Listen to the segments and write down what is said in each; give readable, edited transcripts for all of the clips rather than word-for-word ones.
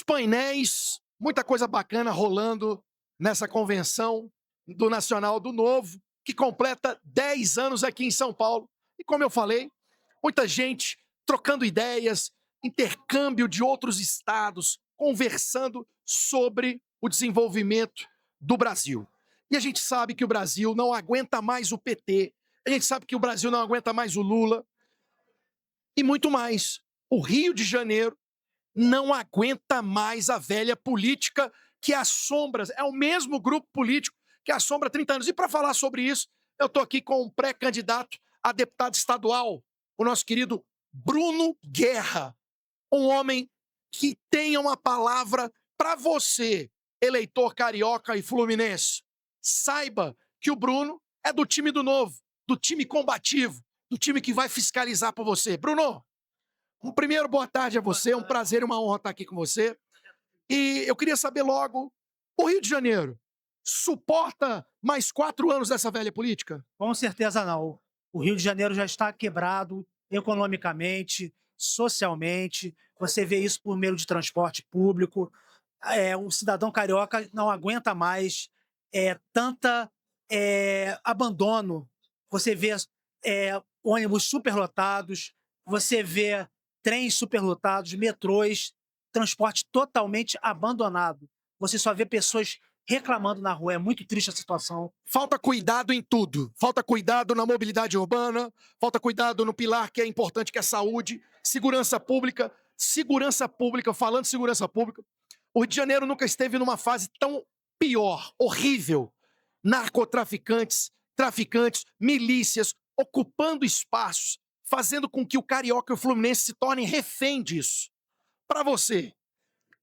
painéis, muita coisa bacana rolando nessa convenção do Nacional do Novo, que completa 10 anos aqui em São Paulo. E como eu falei, muita gente trocando ideias, intercâmbio de outros estados, conversando sobre o desenvolvimento do Brasil. E a gente sabe que o Brasil não aguenta mais o PT, a gente sabe que o Brasil não aguenta mais o Lula, e muito mais. O Rio de Janeiro não aguenta mais a velha política que assombra, é o mesmo grupo político que assombra há 30 anos. E para falar sobre isso, eu estou aqui com um pré-candidato a deputado estadual, o nosso querido Bruno Guerra, um homem que tem uma palavra para você, eleitor carioca e fluminense. Saiba que o Bruno é do time do Novo, do time combativo, do time que vai fiscalizar por você. Bruno, um primeiro boa tarde a você, é um prazer e uma honra estar aqui com você. E eu queria saber logo, o Rio de Janeiro suporta mais 4 anos dessa velha política? Com certeza não. O Rio de Janeiro já está quebrado economicamente, socialmente. Você vê isso por meio de transporte público. Um cidadão carioca não aguenta mais tanta abandono. Você vê ônibus superlotados, você vê trens superlotados, metrôs, transporte totalmente abandonado. Você só vê pessoas reclamando na rua. É muito triste a situação. Falta cuidado em tudo. Falta cuidado na mobilidade urbana, falta cuidado no pilar que é importante, que é a saúde, segurança pública. Segurança pública, falando de segurança pública, o Rio de Janeiro nunca esteve numa fase tão pior, horrível. Narcotraficantes, traficantes, milícias, ocupando espaços, fazendo com que o carioca e o fluminense se tornem refém disso. Para você,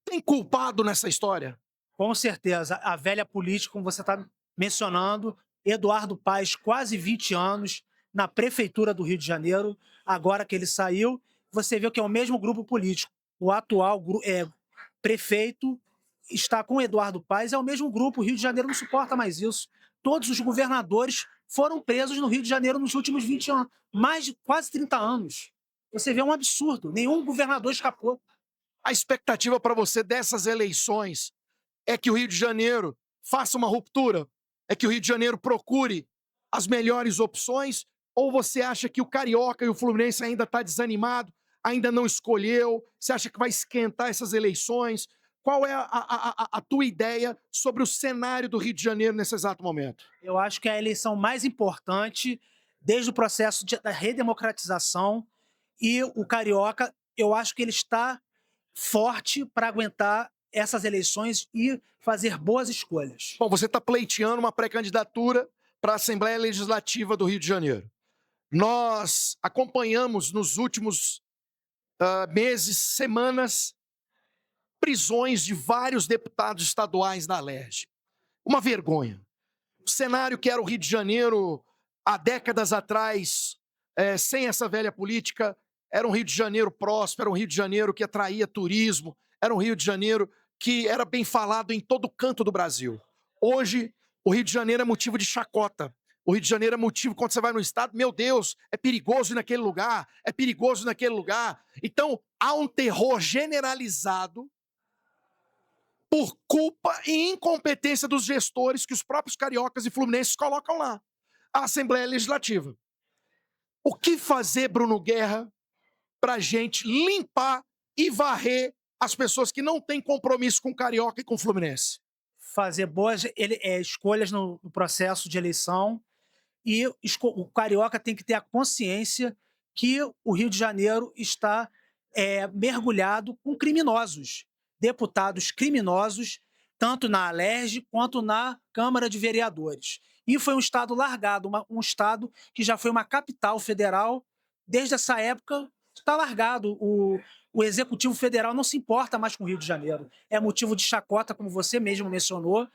tem culpado nessa história? Com certeza, a velha política, como você está mencionando, Eduardo Paes, quase 20 anos na prefeitura do Rio de Janeiro, agora que ele saiu, você vê que é o mesmo grupo político. O atual prefeito está com Eduardo Paes, é o mesmo grupo, o Rio de Janeiro não suporta mais isso. Todos os governadores foram presos no Rio de Janeiro nos últimos 20 anos, mais de quase 30 anos. Você vê um absurdo, nenhum governador escapou. A expectativa para você dessas eleições é que o Rio de Janeiro faça uma ruptura? É que o Rio de Janeiro procure as melhores opções? Ou você acha que o carioca e o fluminense ainda está desanimado, ainda não escolheu? Você acha que vai esquentar essas eleições? Qual é a tua ideia sobre o cenário do Rio de Janeiro nesse exato momento? Eu acho que é a eleição mais importante desde o processo da redemocratização, e o carioca, eu acho que ele está forte para aguentar essas eleições e fazer boas escolhas. Bom, você está pleiteando uma pré-candidatura para a Assembleia Legislativa do Rio de Janeiro. Nós acompanhamos nos últimos meses, semanas, prisões de vários deputados estaduais da Alerj. Uma vergonha. O cenário que era o Rio de Janeiro há décadas atrás, sem essa velha política, era um Rio de Janeiro próspero, era um Rio de Janeiro que atraía turismo, era um Rio de Janeiro que era bem falado em todo canto do Brasil. Hoje, o Rio de Janeiro é motivo de chacota. O Rio de Janeiro é motivo, quando você vai no estado, meu Deus, é perigoso ir naquele lugar, é perigoso naquele lugar. Então, há um terror generalizado por culpa e incompetência dos gestores que os próprios cariocas e fluminenses colocam lá. A Assembleia Legislativa. O que fazer, Bruno Guerra, para a gente limpar e varrer as pessoas que não têm compromisso com o carioca e com o fluminense? Fazer boas escolhas no processo de eleição, e o carioca tem que ter a consciência que o Rio de Janeiro está mergulhado com criminosos, deputados criminosos, tanto na Alerj quanto na Câmara de Vereadores. E foi um estado largado, um estado que já foi uma capital federal. Desde essa época está largado. O Executivo Federal não se importa mais com o Rio de Janeiro. É motivo de chacota, como você mesmo mencionou.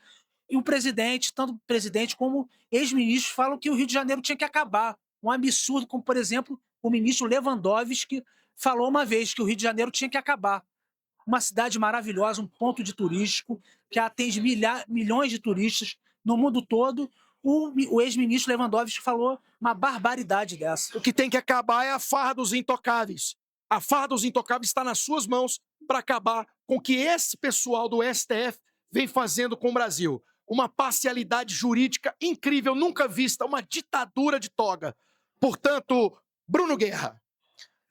E o presidente, tanto o presidente como ex-ministros, falam que o Rio de Janeiro tinha que acabar. Um absurdo, como, por exemplo, o ministro Lewandowski falou uma vez que o Rio de Janeiro tinha que acabar. Uma cidade maravilhosa, um ponto de turístico, que atende milhões de turistas no mundo todo. O ex-ministro Lewandowski falou uma barbaridade dessa. O que tem que acabar é a farra dos intocáveis. A farra dos intocáveis está nas suas mãos para acabar com o que esse pessoal do STF vem fazendo com o Brasil. Uma parcialidade jurídica incrível, nunca vista, uma ditadura de toga. Portanto, Bruno Guerra,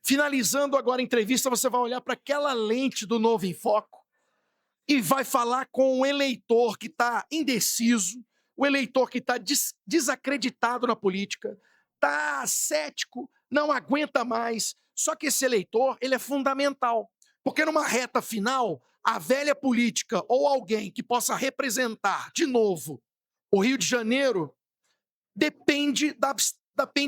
finalizando agora a entrevista, você vai olhar para aquela lente do Novo em Foco e vai falar com o eleitor que está indeciso, o eleitor que está desacreditado na política, está cético, não aguenta mais. Só que esse eleitor, ele é fundamental, porque numa reta final, a velha política ou alguém que possa representar de novo o Rio de Janeiro depende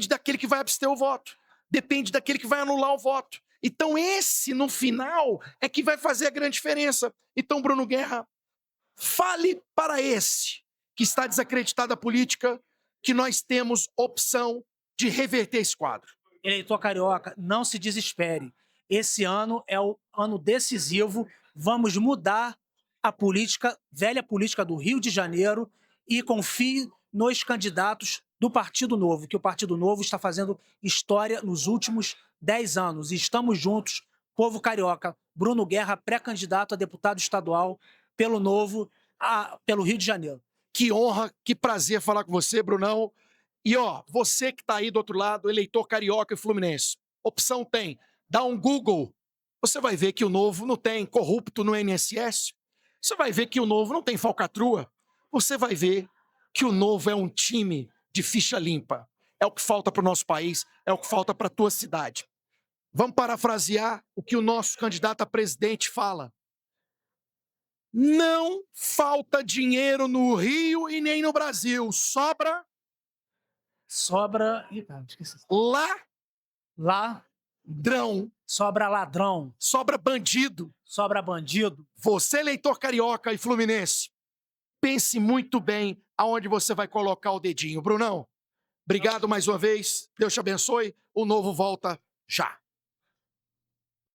daquele que vai abster o voto, depende daquele que vai anular o voto. Então esse, no final, é que vai fazer a grande diferença. Então, Bruno Guerra, fale para esse que está desacreditado da política que nós temos opção de reverter esse quadro. Eleitor carioca, não se desespere. Esse ano é o ano decisivo. Vamos mudar a política, velha política do Rio de Janeiro, e confie nos candidatos do Partido Novo, que o Partido Novo está fazendo história nos últimos 10 anos. E estamos juntos, povo carioca. Bruno Guerra, pré-candidato a deputado estadual pelo Novo, pelo Rio de Janeiro. Que honra, que prazer falar com você, Brunão. E ó, você que está aí do outro lado, eleitor carioca e fluminense, opção tem, dá um Google, você vai ver que o Novo não tem corrupto no INSS, você vai ver que o Novo não tem falcatrua, você vai ver que o Novo é um time de ficha limpa. É o que falta para o nosso país, é o que falta para a tua cidade. Vamos parafrasear o que o nosso candidato a presidente fala. Não falta dinheiro no Rio e nem no Brasil, sobra Sobra. Ih, cara, esqueci. ladrão, Sobra ladrão, sobra bandido. sobra bandido. Você, eleitor carioca e fluminense, pense muito bem aonde você vai colocar o dedinho. Brunão, obrigado mais uma vez. Deus te abençoe. O Novo volta já.